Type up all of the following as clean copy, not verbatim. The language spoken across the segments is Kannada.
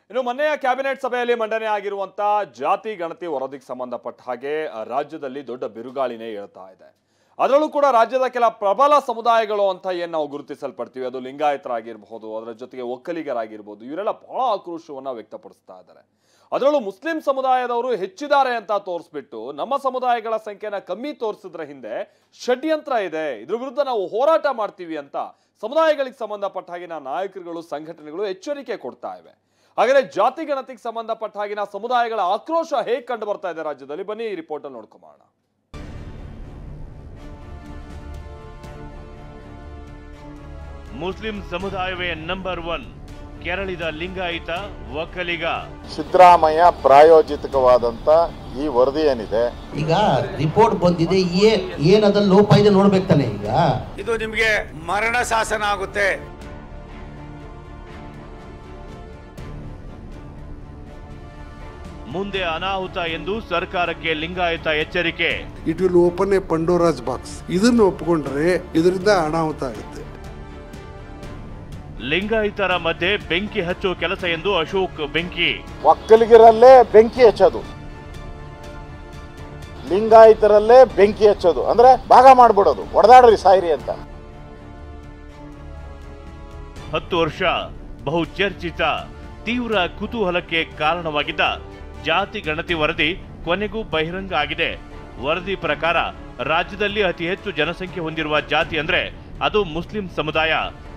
ಇನ್ನು ಮೊನ್ನೆಯ ಕ್ಯಾಬಿನೆಟ್ ಸಭೆಯಲ್ಲಿ ಮಂಡನೆ ಆಗಿರುವಂತಹ ಜಾತಿ ಗಣತಿ ವರದಿಗೆ ಸಂಬಂಧಪಟ್ಟ ಹಾಗೆ ರಾಜ್ಯದಲ್ಲಿ ದೊಡ್ಡ ಬಿರುಗಾಳಿನೇ ಏಳ್ತಾ ಇದೆ. ಅದರಲ್ಲೂ ಕೂಡ ರಾಜ್ಯದ ಕೆಲ ಪ್ರಬಲ ಸಮುದಾಯಗಳು ಅಂತ ಏನು ನಾವು ಗುರುತಿಸಲ್ಪಡ್ತೀವಿ, ಅದು ಲಿಂಗಾಯತರಾಗಿರಬಹುದು, ಅದರ ಜೊತೆಗೆ ಒಕ್ಕಲಿಗರಾಗಿರ್ಬೋದು, ಇವರೆಲ್ಲ ಬಹಳ ಆಕ್ರೋಶವನ್ನ ವ್ಯಕ್ತಪಡಿಸ್ತಾ ಇದ್ದಾರೆ. ಅದರಲ್ಲೂ ಮುಸ್ಲಿಂ ಸಮುದಾಯದವರು ಹೆಚ್ಚಿದ್ದಾರೆ ಅಂತ ತೋರಿಸ್ಬಿಟ್ಟು ನಮ್ಮ ಸಮುದಾಯಗಳ ಸಂಖ್ಯೆನ ಕಮ್ಮಿ ತೋರಿಸಿದ್ರ ಹಿಂದೆ ಷಡ್ಯಂತ್ರ ಇದೆ, ಇದ್ರ ವಿರುದ್ಧ ನಾವು ಹೋರಾಟ ಮಾಡ್ತೀವಿ ಅಂತ ಸಮುದಾಯಗಳಿಗೆ ಸಂಬಂಧಪಟ್ಟ ಹಾಗಿನ ನಾಯಕರುಗಳು, ಸಂಘಟನೆಗಳು ಎಚ್ಚರಿಕೆ ಕೊಡ್ತಾ ಇವೆ. ಹಾಗಾದ್ರೆ ಜಾತಿ ಗಣತಿಗೆ ಸಂಬಂಧಪಟ್ಟ ಹಾಗಿನ ಸಮುದಾಯಗಳ ಆಕ್ರೋಶ ಹೇಗೆ ಕಂಡು ಬರ್ತಾ ಇದೆ ರಾಜ್ಯದಲ್ಲಿ, ಬನ್ನಿ ಈ ರಿಪೋರ್ಟ್ ಅಲ್ಲಿ ನೋಡ್ಕೊಂಬೋಣ. ಮುಸ್ಲಿಂ ಸಮುದಾಯವೇ ನಂಬರ್ 1, ಕೆರಳಿದ ಲಿಂಗಾಯತ, ಒಕ್ಕಲಿಗ. ಸಿದ್ದರಾಮಯ್ಯ ಪ್ರಾಯೋಜಿತವಾದಂತ ಈ ವರದಿ ಏನಿದೆ, ಈಗ ರಿಪೋರ್ಟ್ ಬಂದಿದೆ, ಏನದಲ್ಲಿ ಲೋಪ ಇದೆ ನೋಡ್ಬೇಕು ತಾನೆ. ಈಗ ಇದು ನಿಮಗೆ ಮರಣ ಶಾಸನ ಆಗುತ್ತೆ. ಮುಂದೆ ಅನಾಹುತ ಎಂದು ಸರ್ಕಾರಕ್ಕೆ ಲಿಂಗಾಯತ ಎಚ್ಚರಿಕೆ. It will open a Pandora's box. ಇದನ್ನು ಒಪ್ಪಿಕೊಂಡ್ರೆ ಇದರಿಂದ ಅನಾಹುತ ಆಗುತ್ತೆ. ಲಿಂಗಾಯತರ ಮಧ್ಯೆ ಬೆಂಕಿ ಹಚ್ಚೋ ಕೆಲಸ ಎಂದು ಅಶೋಕ್ ಬೆಂಕಿ. ಒಕ್ಕಲಿಗರಲ್ಲೇ ಬೆಂಕಿ ಹಚ್ಚೋದು, ಲಿಂಗಾಯತರಲ್ಲೇ ಬೆಂಕಿ ಹಚ್ಚೋದು ಅಂದ್ರೆ ಭಾಗ ಮಾಡ್ಬಿಡೋದು, ಹೊಡೆದಾಡ್ರಿ ಸಾಯಿರಿ ಅಂತ. 10 ವರ್ಷ ಬಹುಚರ್ಚಿತ, ತೀವ್ರ ಕುತೂಹಲಕ್ಕೆ ಕಾರಣವಾಗಿದ್ದ ಜಾತಿ ಗಣತಿ ವರದಿ ಕೊನೆಗೂ ಬಹಿರಂಗ ಆಗಿದೆ. ವರದಿ ಪ್ರಕಾರ ರಾಜ್ಯದಲ್ಲಿ ಅತಿ ಹೆಚ್ಚು ಜನಸಂಖ್ಯೆ ಹೊಂದಿರುವ ಜಾತಿ ಅಂದ್ರೆ ಅದು ಮುಸ್ಲಿಂ ಸಮುದಾಯ.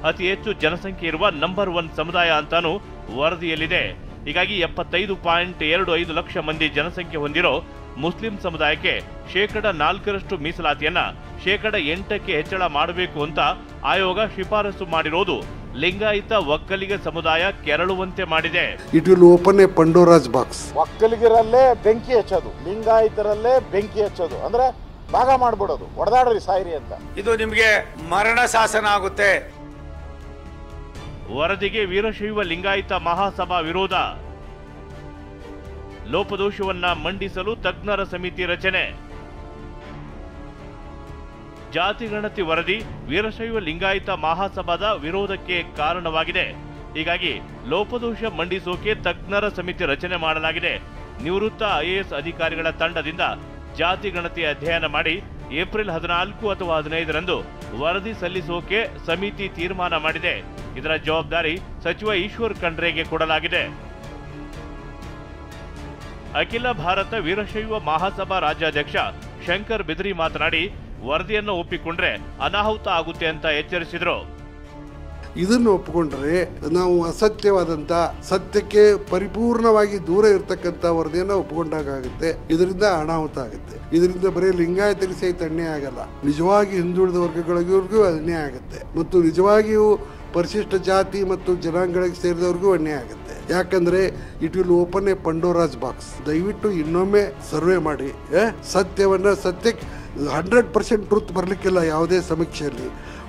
ಅತಿ ಹೆಚ್ಚು ಜನಸಂಖ್ಯೆ ಇರುವ ನಂಬರ್ 1 ಸಮುದಾಯ ಅಂತಾನು ವರದಿಯಲ್ಲಿದೆ. ಹೀಗಾಗಿ 75.25 ಲಕ್ಷ ಮಂದಿ ಜನಸಂಖ್ಯೆ ಹೊಂದಿರೋ ಮುಸ್ಲಿಂ ಸಮುದಾಯಕ್ಕೆ 4% ಮೀಸಲಾತಿಯನ್ನ 8% ಹೆಚ್ಚಳ ಮಾಡಬೇಕು ಅಂತ ಆಯೋಗ ಶಿಫಾರಸು ಮಾಡಿರೋದು ಲಿಂಗಾಯತ, ಒಕ್ಕಲಿಗ ಸಮುದಾಯ ಕೆರಳುವಂತೆ ಮಾಡಿದೆ. It will open a Pandora's box. ಒಕ್ಕಲಿಗರಲ್ಲೇ ಬೆಂಕಿ ಹಚ್ಚೋದು, ಲಿಂಗಾಯತರಲ್ಲೇ ಬೆಂಕಿ ಹಚ್ಚೋದು ಅಂದ್ರೆ ಭಾಗ ಮಾಡ್ಬಿಡೋದು, ಹೊಡೆದಾಡ್ರಿ ಸಾಯಿರಿ ಅಂತ. ಇದು ನಿಮಗೆ ಮರಣ ಶಾಸನ ಆಗುತ್ತೆ. ವರದಿಗೆ ವೀರಶೈವ ಲಿಂಗಾಯತ ಮಹಾಸಭಾ ವಿರೋಧ. ಲೋಪದೋಷವನ್ನ ಮಂಡಿಸಲು ತಜ್ಞರ ಸಮಿತಿ ರಚನೆ. ಜಾತಿ ಗಣತಿ ವರದಿ ವೀರಶೈವ ಲಿಂಗಾಯತ ಮಹಾಸಭಾದ ವಿರೋಧಕ್ಕೆ ಕಾರಣವಾಗಿದೆ. ಹೀಗಾಗಿ ಲೋಪದೋಷ ಮಂಡಿಸೋಕೆ ತಜ್ಞರ ಸಮಿತಿ ರಚನೆ ಮಾಡಲಾಗಿದೆ. ನಿವೃತ್ತ IAS ಅಧಿಕಾರಿಗಳ ತಂಡದಿಂದ ಜಾತಿ ಗಣತಿ ಅಧ್ಯಯನ ಮಾಡಿ ಏಪ್ರಿಲ್ 14 ಅಥವಾ 15ರಂದು ವರದಿ ಸಲ್ಲಿಸೋಕೆ ಸಮಿತಿ ತೀರ್ಮಾನ ಮಾಡಿದೆ. ಇದರ ಜವಾಬ್ದಾರಿ ಸಚಿವ ಈಶ್ವರ್ ಖಂಡ್ರೆಗೆ ಕೊಡಲಾಗಿದೆ. ಅಖಿಲ ಭಾರತ ವೀರಶೈವ ಮಹಾಸಭಾ ರಾಜ್ಯಾಧ್ಯಕ್ಷ ಶಂಕರ್ ಬಿದ್ರಿ ಮಾತನಾಡಿ, ವರದಿಯನ್ನು ಒಪ್ಪಿಕೊಂಡ್ರೆ ಅನಾಹುತ ಆಗುತ್ತೆ ಅಂತ ಎಚ್ಚರಿಸಿದ್ರು. ಇದನ್ನು ಒಪ್ಪಿಕೊಂಡ್ರೆ ನಾವು ಅಸತ್ಯವಾದಂತ, ಸತ್ಯಕ್ಕೆ ಪರಿಪೂರ್ಣವಾಗಿ ದೂರ ಇರತಕ್ಕಂತ ವರದಿಯನ್ನು ಒಪ್ಪಿಕೊಂಡಾಗುತ್ತೆ. ಇದರಿಂದ ಅನಾಹುತ ಆಗುತ್ತೆ. ಇದರಿಂದ ಬರೀ ಲಿಂಗಾಯತರಿಗೆ ಸಹಿತ ಅನ್ಯಾಯ ಆಗಲ್ಲ, ನಿಜವಾಗಿ ಹಿಂದುಳಿದ ವರ್ಗಗಳಿಗೂ ಅನ್ಯಾಯ ಆಗುತ್ತೆ, ಮತ್ತು ನಿಜವಾಗಿಯೂ ಪರಿಶಿಷ್ಟ ಜಾತಿ ಮತ್ತು ಜನಾಂಗಗಳಿಗೆ ಸೇರಿದವ್ರಿಗೂ ಅನ್ಯಾಯ ಆಗುತ್ತೆ. ಯಾಕಂದ್ರೆ it will open a Pandora's box. ದಯವಿಟ್ಟು ಇನ್ನೊಮ್ಮೆ ಸರ್ವೆ ಮಾಡಿ. ಸತ್ಯಕ್ಕೆ 100% ಟ್ರೂತ್ ಬರ್ಲಿಕ್ಕಿಲ್ಲ. ಯಾವುದೇ ಸಮೀಕ್ಷೆಯಲ್ಲಿ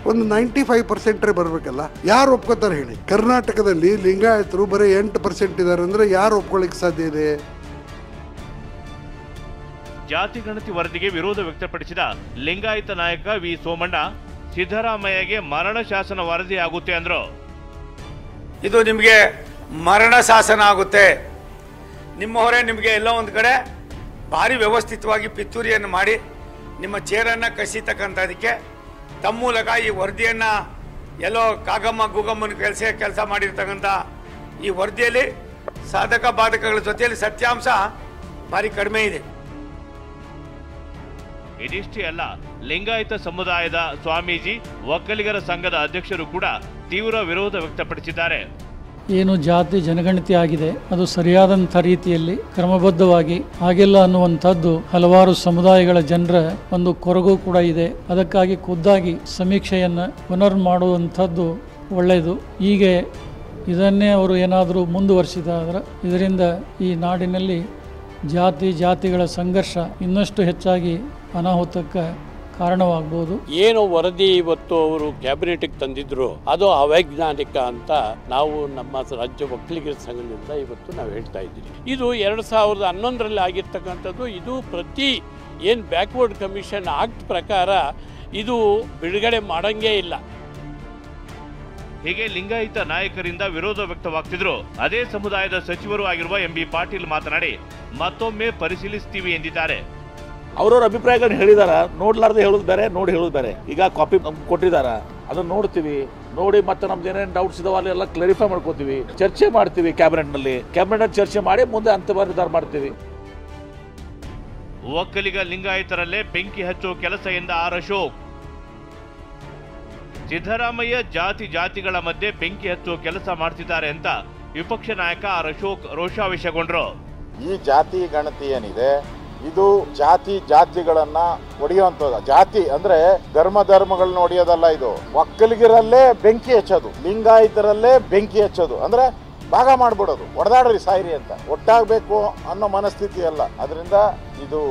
ಒಂದು 95% ಬರಬೇಕಲ್ಲ. ಯಾರು ಒಪ್ಕೋತಾರೆ ಹೇಳಿ? ಕರ್ನಾಟಕದಲ್ಲಿ ಲಿಂಗಾಯತರು ಬರೀ 8% ಇದ್ದಾರೆ ಅಂದ್ರೆ ಯಾರು ಒಪ್ಕೊಳ್ಳಿಕ್ಕೆ ಸಾಧ್ಯ ಇದೆ? ಜಾತಿ ಗಣತಿ ವರದಿಗೆ ವಿರೋಧ ವ್ಯಕ್ತಪಡಿಸಿದ ಲಿಂಗಾಯತ ನಾಯಕ ವಿ ಸೋಮಣ್ಣ, ಸಿದ್ದರಾಮಯ್ಯಗೆ ಮರಣ ಶಾಸನ ವರದಿ ಆಗುತ್ತೆ ಅಂದ್ರು. ಇದು ನಿಮಗೆ ಮರಣ ಶಾಸನ ಆಗುತ್ತೆ. ನಿಮ್ಮವರೇ ನಿಮಗೆ ಎಲ್ಲೋ ಒಂದು ಕಡೆ ಭಾರಿ ವ್ಯವಸ್ಥಿತವಾಗಿ ಪಿತೂರಿಯನ್ನು ಮಾಡಿ ನಿಮ್ಮ ಚೇರನ್ನು ಕಸಿತಕ್ಕಂಥದಕ್ಕೆ ತಮ್ಮ ಮೂಲಕ ಈ ವರದಿಯನ್ನು ಎಲ್ಲೋ ಕಾಗಮ್ಮ ಗೂಗಮ್ಮನ ಕೆಲಸ ಮಾಡಿರ್ತಕ್ಕಂಥ ಈ ವರದಿಯಲ್ಲಿ ಸಾಧಕ ಬಾಧಕಗಳ ಜೊತೆಯಲ್ಲಿ ಸತ್ಯಾಂಶ ಭಾರಿ ಕಡಿಮೆ ಇದೆ. ಇದಿಷ್ಟೇ ಅಲ್ಲ, ಲಿಂಗಾಯತ ಸಮುದಾಯದ ಸ್ವಾಮೀಜಿ, ಒಕ್ಕಲಿಗರ ಸಂಘದ ಅಧ್ಯಕ್ಷರು ಕೂಡ ತೀವ್ರ ವಿರೋಧ ವ್ಯಕ್ತಪಡಿಸಿದ್ದಾರೆ. ಏನು ಜಾತಿ ಜನಗಣತಿ ಆಗಿದೆ ಅದು ಸರಿಯಾದಂಥ ರೀತಿಯಲ್ಲಿ ಕ್ರಮಬದ್ಧವಾಗಿ ಆಗಿಲ್ಲ ಅನ್ನುವಂಥದ್ದು ಹಲವಾರು ಸಮುದಾಯಗಳ ಜನರ ಒಂದು ಕೊರಗು ಕೂಡ ಇದೆ. ಅದಕ್ಕಾಗಿ ಖುದ್ದಾಗಿ ಸಮೀಕ್ಷೆಯನ್ನು ಪುನರ್ ಮಾಡುವಂಥದ್ದು ಒಳ್ಳೆಯದು. ಹೀಗೆ ಇದನ್ನೇ ಅವರು ಏನಾದರೂ ಮುಂದುವರಿಸಿದಾದ್ರೆ ಇದರಿಂದ ಈ ನಾಡಿನಲ್ಲಿ ಜಾತಿಗಳ ಸಂಘರ್ಷ ಇನ್ನಷ್ಟು ಹೆಚ್ಚಾಗಿ ಅನಾಹುತಕ್ಕೆ ಕಾರಣವಾಗಬಹುದು. ಏನು ವರದಿ ಇವತ್ತು ಅವರು ಕ್ಯಾಬಿನೆಟ್ಗೆ ತಂದಿದ್ರು ಅದು ಅವೈಜ್ಞಾನಿಕ ಅಂತ ನಾವು ನಮ್ಮ ರಾಜ್ಯ ಒಕ್ಕಲಿಗರ ಸಂಘದಿಂದ ಇವತ್ತು ನಾವು ಹೇಳ್ತಾ ಇದ್ದೀವಿ. ಇದು 2011ರಲ್ಲಿ ಆಗಿರ್ತಕ್ಕಂಥದ್ದು. ಇದು ಪ್ರತಿ ಏನು ಬ್ಯಾಕ್ವರ್ಡ್ ಕಮಿಷನ್ ಆಕ್ಟ್ ಪ್ರಕಾರ ಇದು ಬಿಡುಗಡೆ ಮಾಡಂಗೇ ಇಲ್ಲ. ಹೀಗೆ ಲಿಂಗಾಯತ ನಾಯಕರಿಂದ ವಿರೋಧ ವ್ಯಕ್ತವಾಗ್ತಿದ್ರು. ಅದೇ ಸಮುದಾಯದ ಸಚಿವರು ಆಗಿರುವ ಎಂಬಿ ಪಾಟೀಲ್ ಮಾತನಾಡಿ ಮತ್ತೊಮ್ಮೆ ಪರಿಶೀಲಿಸ್ತೀವಿ ಎಂದಿದ್ದಾರೆ. ಅವ್ರವ್ರ ಅಭಿಪ್ರಾಯಗಳನ್ನ ಹೇಳಿದಾರ, ನೋಡ್ಲಾರ್ದೆ ಹೇಳೋದು ಬೇರೆ, ನೋಡಿ ಹೇಳೋದು ಬೇರೆ. ಈಗ ಕಾಪಿ ಕೊಟ್ಟಿದಾರ, ಅದನ್ನ ನೋಡ್ತೀವಿ, ನೋಡಿ ಮತ್ತೆ ನಮ್ದು ಏನೇನು ಡೌಟ್ಸ್ ಇದಾವ ಅಲ್ಲೆಲ್ಲ ಕ್ಲಾರಿಫೈ ಮಾಡ್ಕೋತೀವಿ, ಚರ್ಚೆ ಮಾಡ್ತೀವಿ ಕ್ಯಾಬಿನೆಟ್ ಚರ್ಚೆ ಮಾಡಿ ಮುಂದೆ ಅಂತಿಮ ನಿರ್ಧಾರ ಮಾಡ್ತೀವಿ. ಒಕ್ಕಲಿಗ ಲಿಂಗಾಯತರಲ್ಲೇ ಬೆಂಕಿ ಹಚ್ಚೋ ಕೆಲಸ ಎಂದ ಆರ್ ಅಶೋಕ್. ಸಿದ್ದರಾಮಯ್ಯ ಜಾತಿಗಳ ಮಧ್ಯೆ ಬೆಂಕಿ ಹಚ್ಚೋ ಕೆಲಸ ಮಾಡ್ತಿದ್ದಾರೆ ಅಂತ ವಿಪಕ್ಷ ನಾಯಕ ಆರ್ ಅಶೋಕ್ ರೋಷಾವೇಶಗೊಂಡ್ರು. ಈ ಜಾತಿ ಗಣತಿ ಏನಿದೆ ಇದು ಜಾತಿಗಳನ್ನ ಒಡೆಯುವಂಥದ್ದು. ಜಾತಿ ಅಂದ್ರೆ ಧರ್ಮಗಳನ್ನ ಒಡೆಯೋದಲ್ಲ, ಇದು ಒಕ್ಕಲಿಗರಲ್ಲೇ ಬೆಂಕಿ ಹಚ್ಚೋದು, ಲಿಂಗಾಯತರಲ್ಲೇ ಬೆಂಕಿ ಹಚ್ಚೋದು, ಅಂದ್ರೆ ಭಾಗ ಮಾಡ್ಬಿಡೋದು, ಒಡೆದಾಡ್ರಿ ಸಾಯಿರಿ ಅಂತ. ಒಟ್ಟಾಗಬೇಕು ಅನ್ನೋ ಮನಸ್ಥಿತಿ ಅಲ್ಲ. ಅದರಿಂದ ಇದು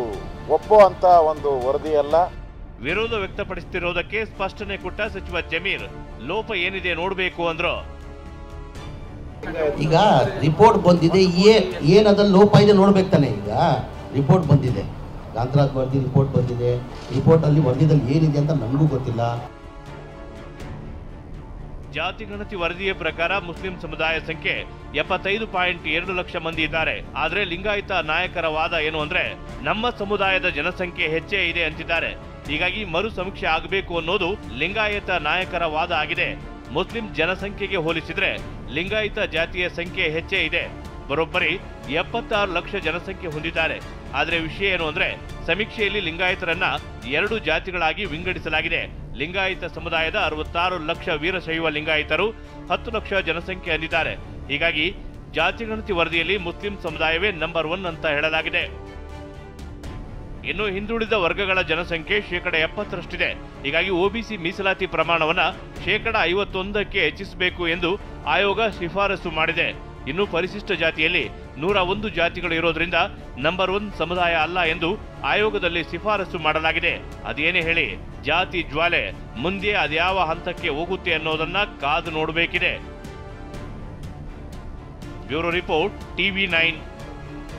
ಒಪ್ಪೋ ಅಂತ ಒಂದು ವರದಿ ಅಲ್ಲ. ವಿರೋಧ ವ್ಯಕ್ತಪಡಿಸುತ್ತಿರುವುದಕ್ಕೆ ಸ್ಪಷ್ಟನೆ ಕೊಟ್ಟ ಸಚಿವ ಜಮೀರ್, ಲೋಪ ಏನಿದೆ ನೋಡಬೇಕು ಅಂದ್ರು. ಈಗ ರಿಪೋರ್ಟ್ ಬಂದಿದೆ, ಏನದಲ್ಲಿ ಲೋಪ ಇದೆ ನೋಡ್ಬೇಕು ತಾನೆ. ಈಗ ರಿಪೋರ್ಟ್ ಬಂದಿದೆ, ಗಾಂಧರಾಜ್ ವರದಿ ರಿಪೋರ್ಟ್ ಬಂದಿದೆ. ರಿಪೋರ್ಟ್ ಅಲ್ಲಿ ವರದಿದಲ್ಲಿ ಏನಿದೆ ಅಂತ ನಮಗೂ ಗೊತ್ತಿಲ್ಲ. ಜಾತಿ ಗಣತಿ ವರದಿಯ ಪ್ರಕಾರ ಮುಸ್ಲಿಂ ಸಮುದಾಯ ಸಂಖ್ಯೆ 75.2 ಲಕ್ಷ ಮಂದಿ ಇದ್ದಾರೆ. ಆದ್ರೆ ಲಿಂಗಾಯತ ನಾಯಕರ ವಾದ ಏನು ಅಂದ್ರೆ ನಮ್ಮ ಸಮುದಾಯದ ಜನಸಂಖ್ಯೆ ಹೆಚ್ಚೇ ಇದೆ ಅಂತಿದ್ದಾರೆ. ಹೀಗಾಗಿ ಮರು ಸಮೀಕ್ಷೆ ಆಗಬೇಕು ಅನ್ನೋದು ಲಿಂಗಾಯತ ನಾಯಕರ ವಾದ ಆಗಿದೆ. ಮುಸ್ಲಿಂ ಜನಸಂಖ್ಯೆಗೆ ಹೋಲಿಸಿದ್ರೆ ಲಿಂಗಾಯತ ಜಾತಿಯ ಸಂಖ್ಯೆ ಹೆಚ್ಚೇ ಇದೆ. ಬರೋಬ್ಬರಿ 76 ಲಕ್ಷ ಜನಸಂಖ್ಯೆ ಹೊಂದಿದ್ದಾರೆ. ಆದ್ರೆ ವಿಷಯ ಏನು ಅಂದ್ರೆ ಸಮೀಕ್ಷೆಯಲ್ಲಿ ಲಿಂಗಾಯತರನ್ನ 2 ಜಾತಿಗಳಾಗಿ ವಿಂಗಡಿಸಲಾಗಿದೆ. ಲಿಂಗಾಯತ ಸಮುದಾಯದ 66 ಲಕ್ಷ ವೀರಶೈವ ಲಿಂಗಾಯತರು 10 ಲಕ್ಷ ಜನಸಂಖ್ಯೆ ಹೊಂದಿದ್ದಾರೆ. ಹೀಗಾಗಿ ಜಾತಿ ಗಣತಿ ವರದಿಯಲ್ಲಿ ಮುಸ್ಲಿಂ ಸಮುದಾಯವೇ ನಂಬರ್ 1 ಅಂತ ಹೇಳಲಾಗಿದೆ. ಇನ್ನು ಹಿಂದುಳಿದ ವರ್ಗಗಳ ಜನಸಂಖ್ಯೆ 70%ರಷ್ಟಿದೆ. ಹೀಗಾಗಿ ಒಬಿಸಿ ಮೀಸಲಾತಿ ಪ್ರಮಾಣವನ್ನ 51%ಕ್ಕೆ ಹೆಚ್ಚಿಸಬೇಕು ಎಂದು ಆಯೋಗ ಶಿಫಾರಸು ಮಾಡಿದೆ. ಇನ್ನು ಪರಿಶಿಷ್ಟ ಜಾತಿಯಲ್ಲಿ 101 ಜಾತಿಗಳು ಇರೋದ್ರಿಂದ ನಂಬರ್ 1 ಸಮುದಾಯ ಅಲ್ಲ ಎಂದು ಆಯೋಗದಲ್ಲಿ ಶಿಫಾರಸು ಮಾಡಲಾಗಿದೆ. ಅದೇನೇ ಹೇಳಿ ಜಾತಿ ಜ್ವಾಲೆ ಮುಂದೆ ಅದ್ಯಾವ ಹಂತಕ್ಕೆ ಹೋಗುತ್ತೆ ಅನ್ನೋದನ್ನ ಕಾದು ನೋಡಬೇಕಿದೆ. Bureau report, TV9.